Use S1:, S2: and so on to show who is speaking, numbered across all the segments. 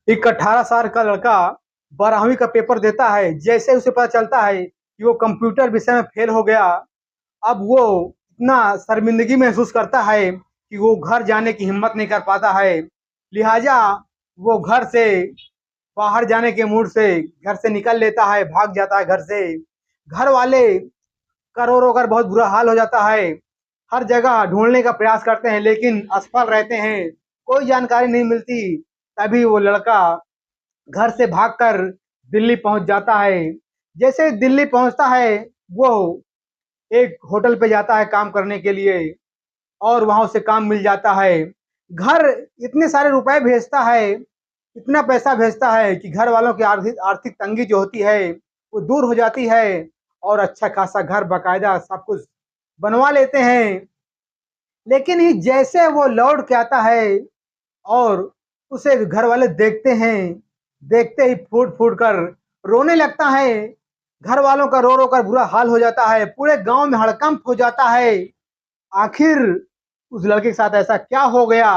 S1: एक 18 साल का लड़का 12वीं का पेपर देता है। जैसे उसे पता चलता है कि वो कंप्यूटर विषय में फेल हो गया, अब वो इतना शर्मिंदगी महसूस करता है कि वो घर जाने की हिम्मत नहीं कर पाता है। लिहाजा वो घर से बाहर जाने के मूड से घर से निकल लेता है, भाग जाता है घर से। घर वाले का रो रो कर बहुत बुरा हाल हो जाता है। हर जगह ढूंढने का प्रयास करते हैं लेकिन असफल रहते हैं, कोई जानकारी नहीं मिलती। तभी वो लड़का घर से भागकर दिल्ली पहुंच जाता है। जैसे दिल्ली पहुंचता है, वो एक होटल पे जाता है काम करने के लिए और वहां उसे काम मिल जाता है। घर इतने सारे रुपए भेजता है, इतना पैसा भेजता है कि घर वालों की आर्थिक आर्थिक तंगी जो होती है वो दूर हो जाती है और अच्छा खासा घर बकायदा सब कुछ बनवा लेते हैं। लेकिन ही जैसे वो लौट के आता है और उसे घर वाले देखते हैं, देखते ही फूट फूट कर रोने लगता है। घर वालों का रो रो कर बुरा हाल हो जाता है, पूरे गांव में हड़कंप हो जाता है। आखिर उस लड़के के साथ ऐसा क्या हो गया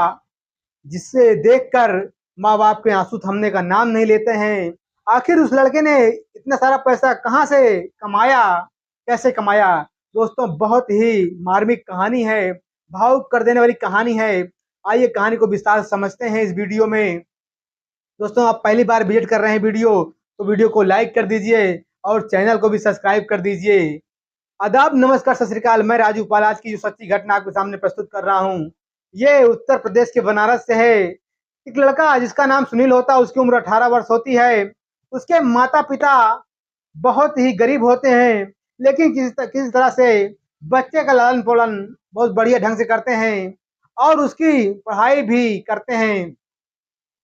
S1: जिससे देखकर माँ बाप के आंसू थमने का नाम नहीं लेते हैं। आखिर उस लड़के ने इतना सारा पैसा कहाँ से कमाया, कैसे कमाया? दोस्तों, बहुत ही मार्मिक कहानी है, भावुक कर देने वाली कहानी है। आइए कहानी को विस्तार से समझते हैं इस वीडियो में। दोस्तों, आप पहली बार विजिट कर रहे हैं वीडियो तो वीडियो को लाइक कर दीजिए और चैनल को भी सब्सक्राइब कर दीजिए। आदाब, नमस्कार, सत श्री अकाल। मैं राजू पाल आज की जो सच्ची घटना आपके सामने प्रस्तुत कर रहा हूँ, ये उत्तर प्रदेश के बनारस से है। एक लड़का जिसका नाम सुनील होता है, उसकी उम्र 18 वर्ष होती है। उसके माता पिता बहुत ही गरीब होते हैं, लेकिन किसी तरह से बच्चे का लालन पालन बहुत बढ़िया ढंग से करते हैं और उसकी पढ़ाई भी करते हैं।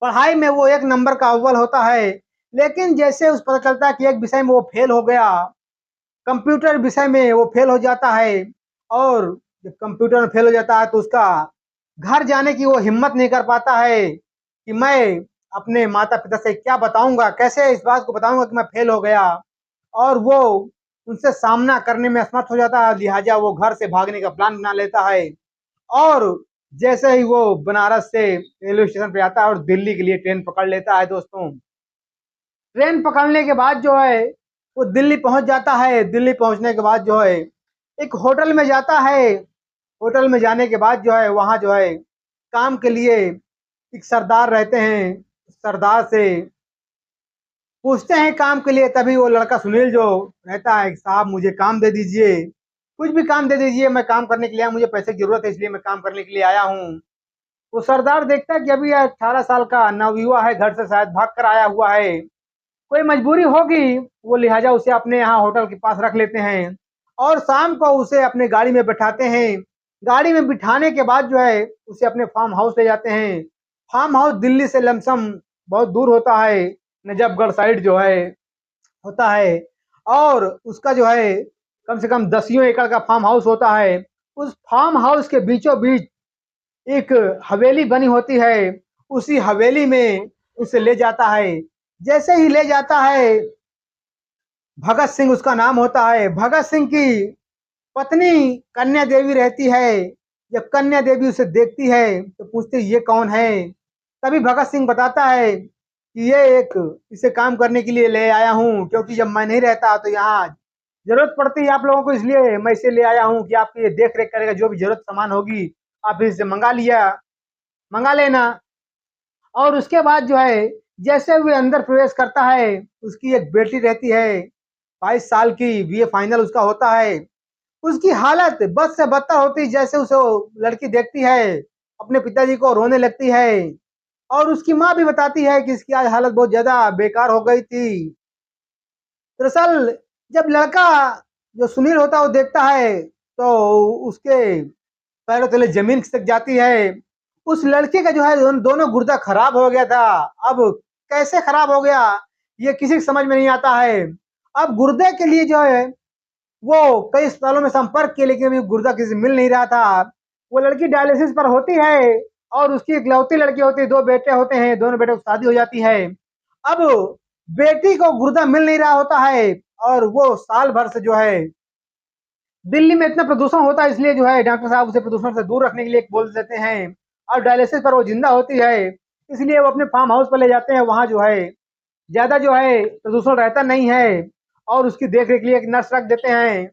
S1: पढ़ाई में वो एक नंबर का अव्वल होता है। लेकिन जैसे उस पता चलता है कि एक विषय में वो फेल हो गया, कंप्यूटर विषय में वो फेल हो जाता है, और जब कंप्यूटर में फेल हो जाता है तो उसका घर जाने की वो हिम्मत नहीं कर पाता है कि मैं अपने माता पिता से क्या बताऊंगा, कैसे इस बात को बताऊंगा कि मैं फेल हो गया। और वो उनसे सामना करने में असमर्थ हो जाता है। लिहाजा वो घर से भागने का प्लान बना लेता है और जैसे ही वो बनारस से रेलवे स्टेशन पे आता है और दिल्ली के लिए ट्रेन पकड़ लेता है। दोस्तों, ट्रेन पकड़ने के बाद जो है वो दिल्ली पहुंच जाता है। दिल्ली पहुंचने के बाद जो है एक होटल में जाता है। होटल में जाने के बाद जो है वहाँ जो है काम के लिए एक सरदार रहते हैं। सरदार से पूछते हैं काम के लिए। तभी वो लड़का सुनील जो रहता है, साहब मुझे काम दे दीजिए, कुछ भी काम दे दीजिए, मैं काम करने के लिए आया, मुझे पैसे की जरूरत है इसलिए मैं काम करने के लिए आया हूँ। वो सरदार देखता है कि अभी 18 साल का नवयुवा है, घर से शायद भाग कर आया हुआ है, कोई मजबूरी होगी। वो लिहाजा उसे अपने यहाँ होटल के पास रख लेते हैं और शाम को उसे अपने गाड़ी में बिठाते हैं। गाड़ी में बिठाने के बाद जो है उसे अपने फार्म हाउस ले जाते हैं। फार्म हाउस दिल्ली से लमसम बहुत दूर होता है, नजफगढ़ साइड जो है होता है। और उसका जो है कम से कम 10 एकड़ का फार्म हाउस होता है। उस फार्म हाउस के बीचों बीच एक हवेली बनी होती है। उसी हवेली में उसे ले जाता है। जैसे ही ले जाता है, भगत सिंह उसका नाम होता है। भगत सिंह की पत्नी कन्या देवी रहती है। जब कन्या देवी उसे देखती है तो पूछती है ये कौन है। तभी भगत सिंह बताता है कि ये एक इसे काम करने के लिए ले आया हूँ, क्योंकि जब मैं नहीं रहता तो यहाँ जरूरत पड़ती है आप लोगों को, इसलिए मैं इसे ले आया हूँ कि आपकी ये देख रेख करेगा, जो भी जरूरत सामान होगी आप इससे मंगा लेना। और उसके बाद जो है जैसे वो अंदर प्रवेश करता है, उसकी एक बेटी रहती है 22 साल की, बीए फाइनल उसका होता है। उसकी हालत बद से बदतर होती, जैसे उसे वो लड़की देखती है अपने पिताजी को रोने लगती है। और उसकी माँ भी बताती है कि इसकी आज हालत बहुत ज्यादा बेकार हो गई थी। दरअसल जब लड़का जो सुनील होता है वो देखता है तो उसके पैरों तले जमीन खिसक जाती है। उस लड़के का जो है दोनों गुर्दा खराब हो गया था। अब कैसे खराब हो गया ये किसी को समझ में नहीं आता है। अब गुर्दे के लिए जो है वो कई अस्पतालों में संपर्क किए, लेकिन अभी गुर्दा किसी से मिल नहीं रहा था। वो लड़की डायलिसिस पर होती है और उसकी इकलौती लड़की होती है, 2 बेटे होते हैं, दोनों बेटे की शादी हो जाती है। अब बेटी को गुर्दा मिल नहीं रहा होता है और वो साल भर से जो है दिल्ली में इतना प्रदूषण होता है, इसलिए जो है डॉक्टर साहब उसे प्रदूषण से दूर रखने के लिए बोल देते हैं और डायलिसिस पर वो जिंदा होती है। इसलिए वो अपने फार्म हाउस पर ले जाते हैं। वहाँ जो है ज़्यादा जो है प्रदूषण रहता नहीं है, और उसकी देख रेख के लिए एक नर्स रख देते हैं।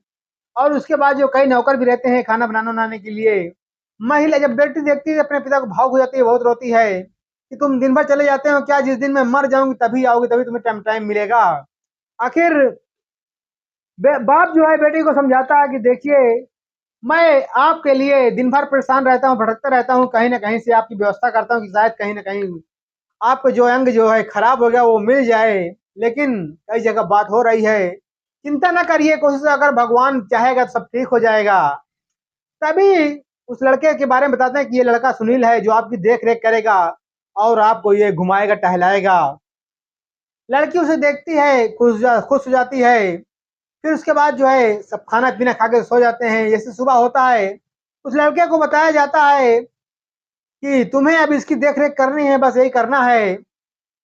S1: और उसके बाद जो कई नौकर भी रहते हैं खाना बनाने बनाने के लिए। महिला जब बेटी देखती है अपने पिता को, भावुक हो जाती है, बहुत रोती है कि तुम दिन भर चले जाते हो क्या, जिस दिन मैं मर जाऊंगी तभी आओगे, तभी तुम्हें टाइम टाइम मिलेगा। आखिर बाप जो है बेटी को समझाता है कि देखिए, मैं आपके लिए दिन भर परेशान रहता हूँ, भटकता रहता हूँ, कहीं ना कहीं से आपकी व्यवस्था करता हूँ कि शायद कहीं ना कहीं आपको जो अंग जो है खराब हो गया वो मिल जाए। लेकिन कई जगह बात हो रही है, चिंता ना करिए, कोशिश अगर भगवान चाहेगा तो सब ठीक हो जाएगा। तभी उस लड़के के बारे में बताते हैं कि ये लड़का सुनील है जो आपकी देख रेख करेगा और आपको ये घुमाएगा टहलाएगा। लड़की उसे देखती है, खुश हो जाती है। फिर उसके बाद जो है सब खाना पीना खा के सो जाते हैं। जैसे सुबह होता है, उस लड़के को बताया जाता है कि तुम्हें अब इसकी देख रेख करनी है, बस यही करना है।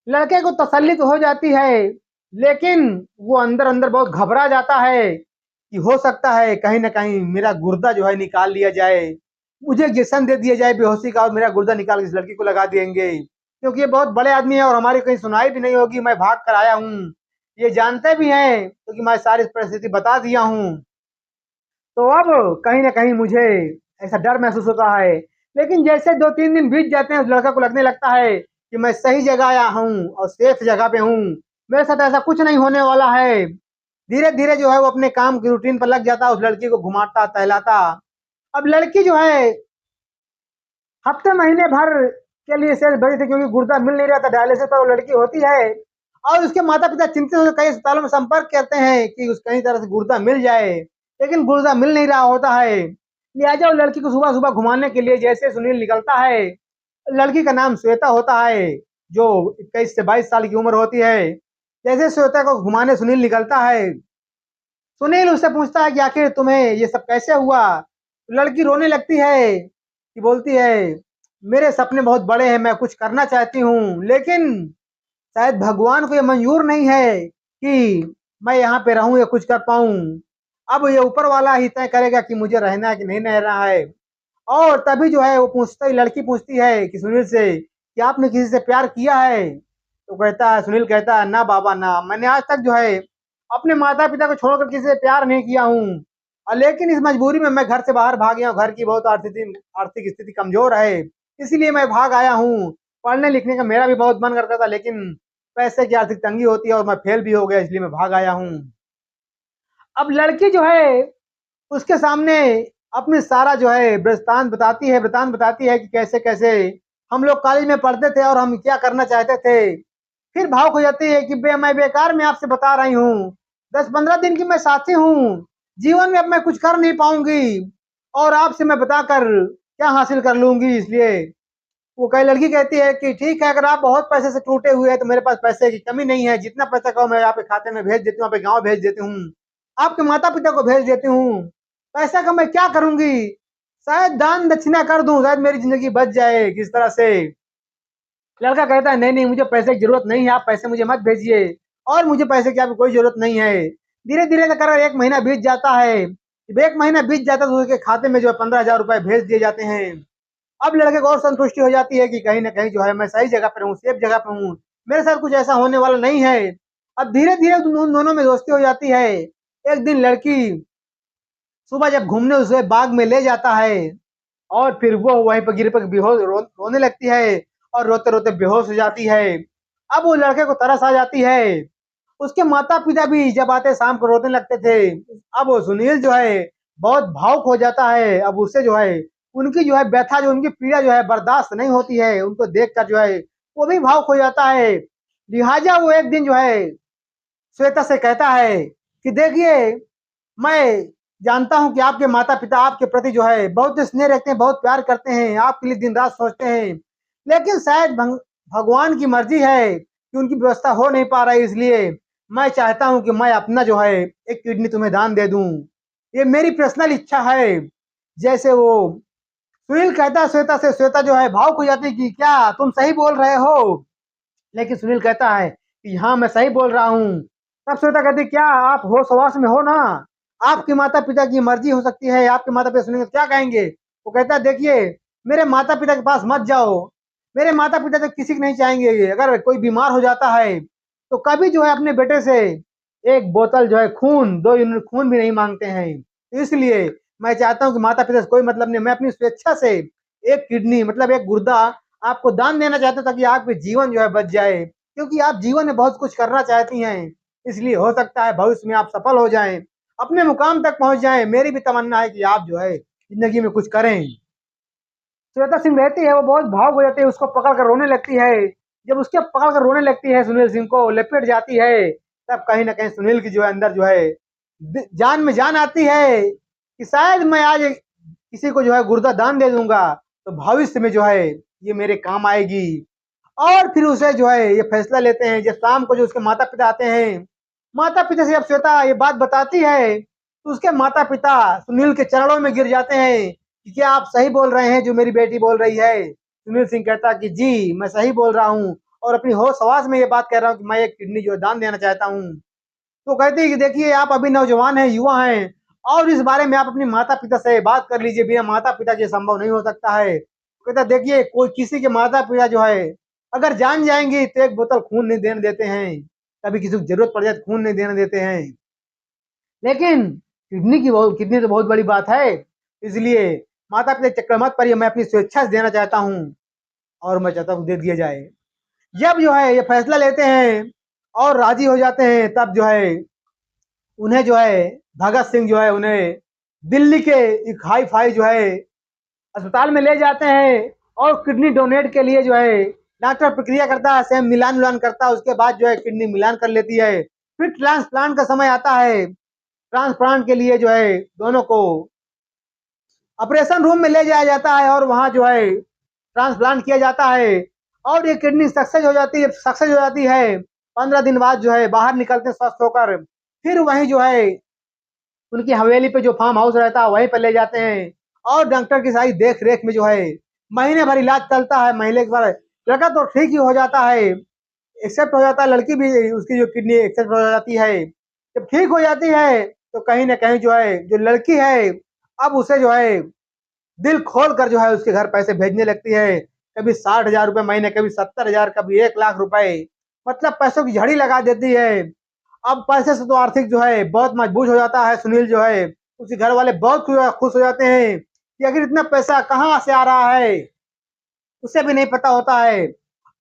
S1: लड़के को तसल्ली तो हो जाती है, लेकिन वो अंदर अंदर बहुत घबरा जाता है कि हो सकता है कहीं ना कहीं मेरा गुर्दा जो है निकाल लिया जाए, मुझे इंजेक्शन दे दिया जाए बेहोशी का और मेरा गुर्दा निकाल के इस लड़की को लगा देंगे, क्योंकि ये बहुत बड़े आदमी है और हमारी कहीं सुनाई भी नहीं होगी। मैं भाग कर आया हूँ, ये जानते भी हैं क्योंकि मैं सारी परिस्थिति बता दिया हूँ। तो अब कहीं ना कहीं मुझे ऐसा डर महसूस होता है। लेकिन जैसे 2-3 दिन बीत जाते हैं, उस लड़का को लगने लगता है कि मैं सही जगह आया हूँ और सेफ जगह पे हूँ, मेरे साथ ऐसा कुछ नहीं होने वाला है। धीरे धीरे जो है वो अपने काम की रूटीन पर लग जाता है, उस लड़की को घुमाता टहलाता। अब लड़की जो है हफ्ते महीने भर के लिए सेल भरी थी, क्योंकि गुर्दा मिल नहीं रहा था। डायलिसिस पर वो लड़की होती है और उसके माता पिता चिंतित होकर कई अस्पतालों में संपर्क करते हैं कि उस कहीं तरह से गुर्दा मिल जाए, लेकिन गुर्दा मिल नहीं रहा होता है। लिहाजा वो लड़की को सुबह सुबह घुमाने के लिए जैसे सुनील निकलता है, लड़की का नाम श्वेता होता है जो 21 से 22 साल की उम्र होती है। जैसे श्वेता को घुमाने सुनील निकलता है, सुनील उससे पूछता है कि आखिर तुम्हें ये सब कैसे हुआ। लड़की रोने लगती है कि बोलती है मेरे सपने बहुत बड़े हैं, मैं कुछ करना चाहती हूँ, लेकिन शायद भगवान को ये मंजूर नहीं है कि मैं यहाँ पे रहूं या कुछ कर पाऊं। अब ये ऊपर वाला ही तय करेगा कि मुझे रहना है कि नहीं रहना है। और तभी जो है वो लड़की पूछती है कि सुनील से कि आपने किसी से प्यार किया है। तो कहता है, सुनील कहता है ना बाबा ना, मैंने आज तक जो है अपने माता पिता को छोड़कर किसी से प्यार नहीं किया हूँ। लेकिन इस मजबूरी में मैं घर से बाहर भाग गया हूँ, घर की बहुत आर्थिक स्थिति कमजोर है, इसीलिए मैं भाग आया हूँ। पढ़ने लिखने का मेरा भी बहुत मन करता था, लेकिन पैसे की आर्थिक तंगी होती है और मैं फेल भी हो गया, इसलिए मैं भाग आया हूँ। अब लड़की जो है उसके सामने अपनी सारा जो है वृत्तांत बताती है कि कैसे कैसे हम लोग कॉलेज में पढ़ते थे और हम क्या करना चाहते थे। फिर भावुक हो जाती है कि मैं बेकार में आपसे बता रही हूँ, 10-15 दिन की मैं साथी हूँ, जीवन में अब मैं कुछ कर नहीं पाऊंगी और आपसे मैं बताकर क्या हासिल कर लूंगी। इसलिए वो कई लड़की कहती है कि ठीक है, अगर आप बहुत पैसे से टूटे हुए हैं तो मेरे पास पैसे की कमी नहीं है, जितना पैसा कहो मैं आपके खाते में भेज देती हूँ, आपके गाँव भेज देती हूँ, आपके माता पिता को भेज देती हूँ। पैसा का मैं क्या करूंगी, शायद दान दक्षिणा कर दूं, शायद मेरी जिंदगी बच जाए किस तरह से। लड़का कहता है नहीं नहीं, मुझे पैसे की जरूरत नहीं है, आप पैसे मुझे मत भेजिए और मुझे पैसे की आपको कोई जरूरत नहीं है। धीरे धीरे कर 1 महीना बीत जाता है। जब 1 महीना बीत जाता है तो उसके खाते में जो है 15,000 रुपए भेज दिए जाते हैं। अब लड़के को और संतुष्टि हो जाती है कि कहीं ना कहीं जो है मैं सही जगह पर हूँ, सेफ जगह पर हूँ, मेरे साथ कुछ ऐसा होने वाला नहीं है। अब धीरे धीरे उन दोनों में दोस्ती हो जाती है। एक दिन लड़की सुबह जब घूमने उसे बाग में ले जाता है और फिर वो वहीं पर गिर पर बेहोश रोने लगती है और रोते रोते बेहोश हो जाती है। अब वो लड़के को तरस आ जाती है। उसके माता पिता भी जब आते शाम को रोने लगते थे। अब वो सुनील जो है बहुत भावुक हो जाता है। अब उससे जो है उनकी जो है व्यथा, जो उनकी पीड़ा जो है बर्दाश्त नहीं होती है, उनको देखकर जो है वो भी भावुक हो जाता है। लिहाजा वो एक दिन जो है श्वेता से कहता है कि देखिए, मैं जानता हूँ कि आपके माता पिता आपके प्रति जो है बहुत स्नेह रखते हैं, बहुत प्यार करते हैं, आपके लिए दिन रात सोचते हैं, लेकिन शायद भगवान की मर्जी है कि उनकी व्यवस्था हो नहीं पा रही, इसलिए मैं चाहता हूँ कि मैं अपना जो है एक किडनी तुम्हें दान दे दूं। ये मेरी पर्सनल इच्छा है। जैसे वो सुनील कहता है श्वेता से, श्वेता जो है भावुक हो जाती है कि क्या तुम सही बोल रहे हो। लेकिन सुनील कहता है कि हाँ मैं सही बोल रहा हूँ। तब श्वेता कहती क्या आप होश हवास में हो ना, आपके माता पिता की मर्जी हो सकती है, आपके माता पिता सुनेंगे तो क्या कहेंगे। वो कहता है देखिए, मेरे माता पिता के पास मत जाओ, मेरे माता पिता तो किसी को नहीं चाहेंगे, अगर कोई बीमार हो जाता है तो कभी जो है अपने बेटे से एक बोतल जो है खून, 2 यूनिट खून भी नहीं मांगते हैं। इसलिए मैं चाहता हूँ कि माता पिता से कोई मतलब नहीं, मैं अपनी स्वेच्छा से एक किडनी मतलब एक गुर्दा आपको दान देना चाहता हूँ ताकि आपके जीवन जो है बच जाए, क्योंकि आप जीवन में बहुत कुछ करना चाहती हैं। इसलिए हो सकता है भविष्य में आप सफल हो जाएं, अपने मुकाम तक पहुंच जाएं। मेरी भी तमन्ना है कि आप जो है जिंदगी में कुछ करें। श्वेता सिंह रहती है, वो बहुत भावुक हो जाती है, उसको पकड़ कर रोने लगती है। जब उसके पकड़ कर रोने लगती है, सुनील सिंह को लपेट जाती है, तब कहीं ना कहीं सुनील की जो है अंदर जो है जान में जान आती है कि शायद मैं आज किसी को जो है गुर्दा दान दे दूंगा तो भविष्य में जो है ये मेरे काम आएगी। और फिर उसे जो है ये फैसला लेते हैं। जब शाम को जो उसके माता पिता आते हैं, माता पिता से जब श्वेता ये बात बताती है तो उसके माता पिता सुनील के चरणों में गिर जाते हैं कि क्या आप सही बोल रहे हैं जो मेरी बेटी बोल रही है। सुनील सिंह कहता कि जी मैं सही बोल रहा हूँ और अपनी होश हवास में ये बात कह रहा हूँ कि मैं एक किडनी जो है दान देना चाहता हूँ। तो कहती है कि देखिए आप अभी नौजवान हैं, युवा हैं, और इस बारे में आप अपने माता पिता से बात कर लीजिए, बिना माता पिता के संभव नहीं हो सकता है। तो कहता देखिए कोई किसी के माता पिता जो है अगर जान जाएंगे तो एक बोतल खून नहीं देने देते हैं, कभी किसी को जरूरत पड़ जाए तो खून नहीं देने देते हैं, लेकिन किडनी तो बहुत बड़ी बात है। इसलिए माता पिता के चक्कर मत पड़िए, मैं अपनी स्वेच्छा से देना चाहता हूँ और मैं चाहता हूँ दे दिया जाए। जब जो है ये फैसला लेते हैं और राजी हो जाते हैं, तब जो है उन्हें जो है भगत सिंह जो है उन्हें दिल्ली के एक हाई फाई जो है अस्पताल में ले जाते हैं और किडनी डोनेट के लिए जो है डॉक्टर प्रक्रिया करता है, सेम मिलान उलान करता है, उसके बाद जो है किडनी मिलान कर लेती है। फिर ट्रांसप्लांट का समय आता है, ट्रांसप्लांट के लिए जो है दोनों को ऑपरेशन रूम में ले जाया जाता है और वहां जो है ट्रांसप्लांट किया जाता है और ये किडनी सक्सेस हो जाती है। 15 दिन बाद जो है बाहर निकलते हैं स्वस्थ होकर। फिर वहीं जो है उनकी हवेली पे जो फार्म हाउस रहता है वहीं पे ले जाते हैं और डॉक्टर की सारी देख रेख में जो है महीने भर इलाज चलता है। महीने के बाद लड़का तो ठीक ही हो जाता है, एक्सेप्ट हो जाता है, लड़की भी उसकी जो किडनी एक्सेप्ट हो जाती है। जब ठीक हो जाती है तो कहीं ना कहीं जो है जो लड़की है अब उसे जो है दिल खोल कर जो है उसके घर पैसे भेजने लगती है। कभी 60,000 रुपए महीने, कभी 70,000, कभी 1 लाख रुपए, मतलब पैसों की झड़ी लगा देती है। अब पैसे से तो आर्थिक जो है बहुत मजबूत हो जाता है सुनील जो है, उसके घर वाले बहुत खुश हो जाते हैं कि आखिर इतना पैसा कहाँ से आ रहा है, उसे भी नहीं पता होता है।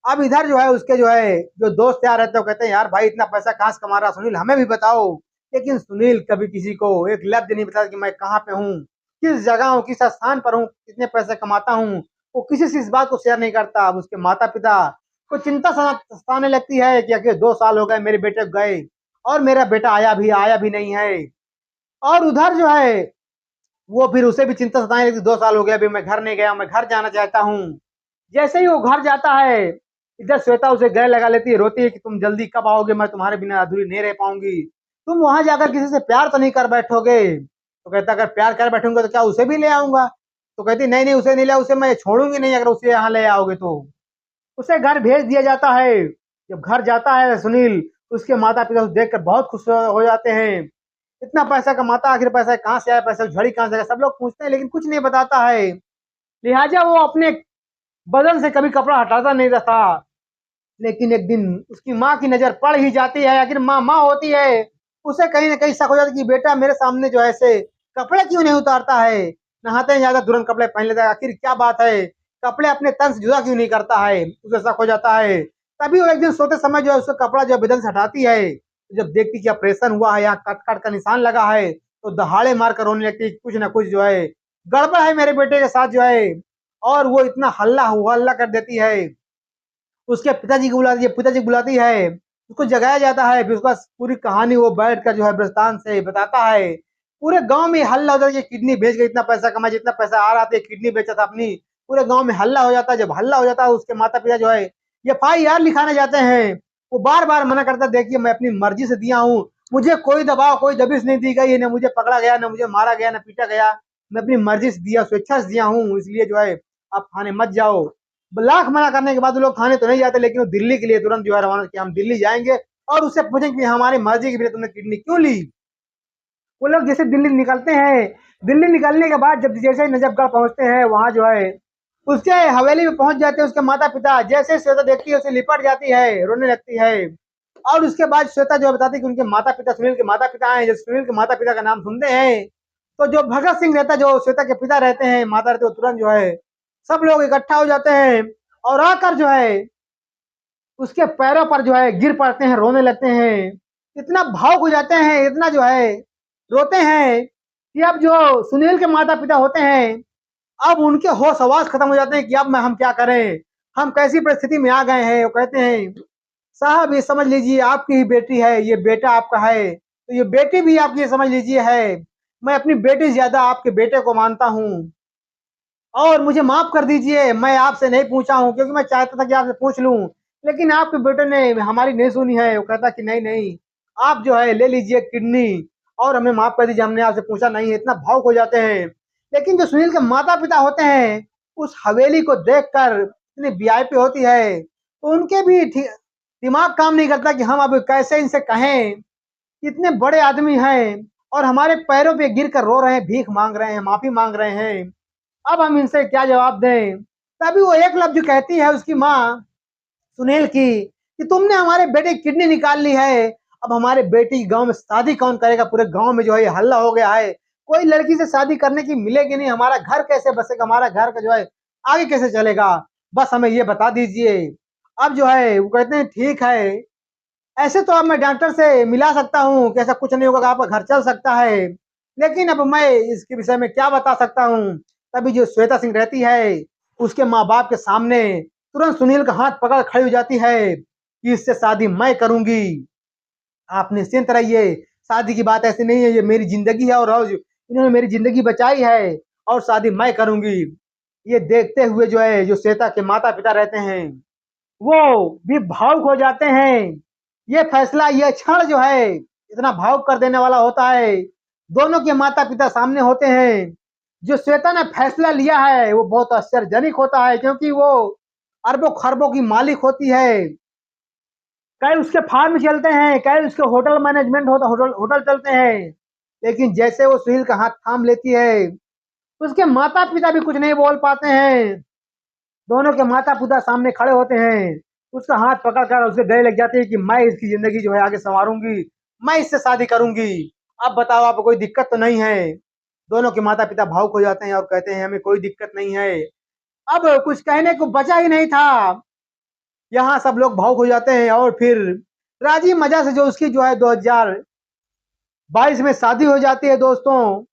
S1: अब इधर जो है उसके जो है जो दोस्त यार रहते हैं कहते हैं यार भाई इतना पैसा कहाँ से कमा रहा सुनील, हमें भी बताओ। लेकिन सुनील कभी किसी को एक लफ्ज नहीं बताता कि मैं कहाँ पे हूँ, किस जगह हूँ, किस स्थान पर हूँ, कितने पैसे कमाता हूँ। वो किसी से इस बात को शेयर नहीं करता। अब उसके माता पिता को चिंता सताने लगती है कि आखिर 2 साल हो गए मेरे बेटे को गए और मेरा बेटा आया भी नहीं है। और उधर जो है वो फिर उसे भी चिंता सताने लगती, 2 साल हो गए अभी मैं घर नहीं गया, मैं घर जाना चाहता हूँ। जैसे ही वो घर जाता है, इधर श्वेता उसे गले लगा लेती है, रोती है कि तुम जल्दी कब आओगे, मैं तुम्हारे बिना अधूरी नहीं रह पाऊंगी, तुम वहां जाकर किसी से प्यार तो नहीं कर बैठोगे। तो कहता अगर प्यार कर बैठूंगा तो क्या उसे भी ले आऊंगा। तो कहती नहीं नहीं उसे नहीं ले, उसे मैं छोड़ूंगी नहीं अगर उसे यहाँ ले आओगे तो। उसे घर भेज दिया जाता है। जब घर जाता है सुनील, उसके माता पिता उसे देखकर बहुत खुश हो जाते हैं। इतना पैसा कमाता, आखिर पैसा कहाँ से आया, पैसा की झड़ी कहाँ से आया, सब लोग पूछते हैं लेकिन कुछ नहीं बताता है। लिहाजा वो अपने बदन से कभी कपड़ा हटाता नहीं था। लेकिन एक दिन उसकी माँ की नजर पड़ ही जाती है, आखिर माँ माँ होती है। उसे कहीं ना कहीं शक हो जाता है कि बेटा मेरे सामने जो है ऐसे कपड़े क्यों नहीं उतारता है, नहाते हैं ज्यादा तुरंत कपड़े पहन लेता है, आखिर क्या बात है, कपड़े अपने तन से जुदा क्यों नहीं करता है, उसे शक हो जाता है। तभी वो एक दिन सोते समय जो है उसका कपड़ा जो बदन से हटाती है, तो जब देखती कि ऑपरेशन हुआ है, यहाँ कट कट का निशान लगा है, तो दहाड़े मार कर रोने लगती है, कुछ ना कुछ जो है गड़बड़ है मेरे बेटे के साथ जो है। और वो इतना हल्ला हुआ हल्ला कर देती है। उसके पिताजी को बुलाती है, पिताजी को बुलाती है, उसको जगाया जाता है, फिर उसका पूरी कहानी वो बैठ कर जो है वृत्तांत से बताता है। पूरे गांव में हल्ला होता है कि किडनी बेच के इतना पैसा कमाया, जितना पैसा आ रहा था किडनी बेचा था अपनी। पूरे गांव में हल्ला हो जाता है। जब हल्ला हो जाता है उसके माता पिता जो है FIR लिखाने जाते हैं। वो बार बार मना करता है, देखिए मैं अपनी मर्जी से दिया हूँ, मुझे कोई दबाव कोई दबिश नहीं दी गई, न मुझे पकड़ा गया, न मुझे मारा गया, न पीटा गया, मैं अपनी मर्जी से दिया, स्वेच्छा से दिया हूँ, इसलिए जो है आप थाने मत जाओ। लाख मना करने के बाद वो लोग थाने तो नहीं जाते, लेकिन वो दिल्ली के लिए तुरंत जो है रवाना किया, हम दिल्ली जाएंगे और उससे पूछेंगे कि हमारी मर्जी के बिना तुमने किडनी क्यों ली। वो लोग जैसे दिल्ली निकलते हैं, दिल्ली निकलने के बाद जब जैसे ही नजफगढ़ पहुंचते हैं, वहां जो है उसके हवेली में पहुंच जाते हैं उसके माता पिता। जैसे श्वेता देखती है उसे लिपट जाती है, रोने लगती है। और उसके बाद श्वेता जो बताती है कि उनके माता पिता, सुनील के माता पिता हैं। जब सुनील के माता पिता का नाम सुनते हैं तो जो भगत सिंह रहता है, जो श्वेता के पिता रहते हैं, माता रहते, वो तुरंत जो है सब लोग इकट्ठा हो जाते हैं और आकर जो है उसके पैरों पर जो है गिर पड़ते हैं, रोने लगते हैं। इतना भावुक हो जाते हैं, इतना जो है रोते हैं कि अब जो सुनील के माता पिता होते हैं, अब उनके होश हवास खत्म हो जाते हैं कि अब मैं हम क्या करें, हम कैसी परिस्थिति में आ गए हैं। वो कहते हैं साहब ये समझ लीजिए आपकी ही बेटी है, ये बेटा आपका है, तो ये बेटी भी आपकी, ये समझ लीजिए है। मैं अपनी बेटी से ज्यादा आपके बेटे को मानता हूँ और मुझे माफ कर दीजिए, मैं आपसे नहीं पूछा हूँ क्योंकि मैं चाहता था कि आपसे पूछ लूं, लेकिन आपके बेटे ने हमारी नहीं सुनी है। वो कहता कि नहीं नहीं, आप जो है ले लीजिए किडनी और हमें माफ कर दीजिए, हमने आपसे पूछा नहीं है। इतना भावुक हो जाते हैं। लेकिन जो सुनील के माता पिता होते हैं उस हवेली को देखकर, इतनी वीआईपी होती है, तो उनके भी दिमाग काम नहीं करता कि हम अब कैसे इनसे कहें, इतने बड़े आदमी हैं और हमारे पैरों पे गिर कर रो रहे हैं, भीख मांग रहे हैं, माफी मांग रहे हैं, अब हम इनसे क्या जवाब दें। तभी वो एक लफ्ज कहती है उसकी माँ सुनील की कि तुमने हमारे बेटे की किडनी निकाल ली है, अब हमारे बेटे की गांव में शादी कौन करेगा। पूरे गांव में जो है हल्ला हो गया है, कोई लड़की से शादी करने की मिलेगी नहीं, हमारा घर कैसे बसेगा, हमारा घर का जो है आगे कैसे चलेगा, बस हमें ये बता दीजिए। अब जो है वो कहते हैं ठीक है, ऐसे तो अब मैं डॉक्टर से मिला सकता हूँ कि ऐसा कुछ नहीं होगा, आपका घर चल सकता है, लेकिन अब मैं इसके विषय में क्या बता सकता हूँ। तभी जो श्वेता सिंह रहती है उसके माँ बाप के सामने तुरंत सुनील का हाथ पकड़ खड़ी हो जाती है कि इससे शादी मैं करूंगी, आप निश्चिंत रहिए, शादी की बात ऐसी नहीं है, ये मेरी जिंदगी है और इन्होंने मेरी जिंदगी बचाई है और शादी मैं करूंगी। ये देखते हुए जो है जो श्वेता के माता पिता रहते हैं वो भी भावुक हो जाते हैं। ये फैसला, ये क्षण जो है इतना भावुक कर देने वाला होता है। दोनों के माता पिता सामने होते हैं। जो श्वेता ने फैसला लिया है वो बहुत आश्चर्यजनक होता है क्योंकि वो अरबों खरबों की मालिक होती है। कई उसके फार्म चलते हैं, कई उसके होटल मैनेजमेंट होता, होटल होटल चलते हैं, लेकिन जैसे वो सुनील का हाथ थाम लेती है उसके माता पिता भी कुछ नहीं बोल पाते हैं। दोनों के माता पिता सामने खड़े होते हैं, उसका हाथ पकड़कर उसके गले लग जाते हैं कि मैं इसकी जिंदगी जो है आगे संवारूंगी, मैं इससे शादी करूंगी, अब बताओ आपको कोई दिक्कत तो नहीं है। दोनों के माता पिता भावुक हो जाते हैं और कहते हैं हमें कोई दिक्कत नहीं है। अब कुछ कहने को बचा ही नहीं था, यहाँ सब लोग भावुक हो जाते हैं और फिर राजी मजा से जो उसकी जो है 2022 में शादी हो जाती है। दोस्तों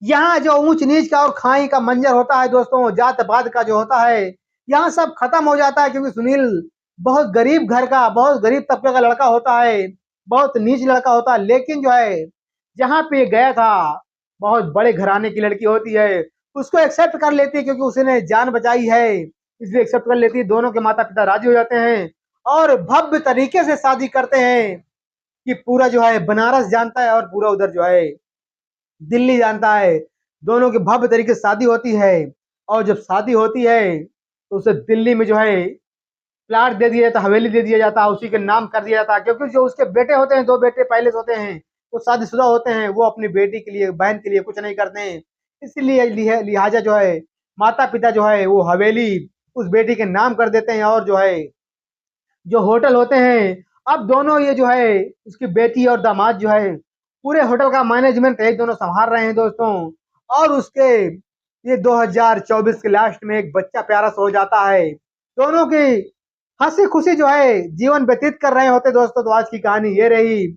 S1: यहाँ जो ऊंच नीच का और खाई का मंजर होता है दोस्तों, जात पात का जो होता है, यहाँ सब खत्म हो जाता है क्योंकि सुनील बहुत गरीब घर का, बहुत गरीब तबके का लड़का होता है, बहुत नीच लड़का होता है, लेकिन जो है जहाँ पे गया था बहुत बड़े घराने की लड़की होती है, उसको एक्सेप्ट कर लेती है क्योंकि उसने जान बचाई है, इसलिए एक्सेप्ट कर लेती है। दोनों के माता पिता राजी हो जाते हैं और भव्य तरीके से शादी करते हैं कि पूरा जो है बनारस जानता है और पूरा उधर जो है दिल्ली जानता है। दोनों की भव्य तरीके से शादी होती है और जब शादी होती है तो उसे दिल्ली में जो है प्लाट दे दिया जाता, हवेली दे दिया जाता, उसी के नाम कर दिया जाता, क्योंकि जो उसके बेटे होते हैं, 2 बेटे पहले से होते हैं, वो शादीशुदा होते हैं, वो अपनी बेटी के लिए, बहन के लिए कुछ नहीं करते हैं, इसलिए लिहाजा जो है माता पिता जो है वो हवेली उस बेटी के नाम कर देते हैं। और जो है जो होटल होते हैं, अब दोनों ये जो है उसकी बेटी और दामाद जो है पूरे होटल का मैनेजमेंट एक दोनों संभाल रहे हैं दोस्तों। और उसके ये 2024 के लास्ट में एक बच्चा प्यारा सा हो जाता है। दोनों की हंसी खुशी जो है जीवन व्यतीत कर रहे होते दोस्तों। तो आज की कहानी ये रही।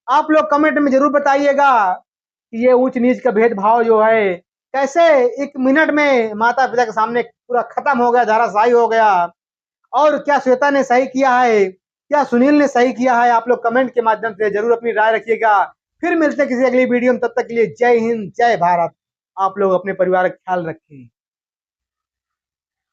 S1: आप लोग कमेंट में जरूर बताइएगा कि ये ऊंच नीच का भेदभाव जो है कैसे 1 मिनट में माता पिता के सामने पूरा खत्म हो गया, धाराशायी हो गया। और क्या श्वेता ने सही किया है, क्या सुनील ने सही किया है, आप लोग कमेंट के माध्यम से जरूर अपनी राय रखिएगा। फिर मिलते हैं किसी अगली वीडियो में, तब तक के लिए जय हिंद, जय भारत। आप लोग अपने परिवार का ख्याल रखें।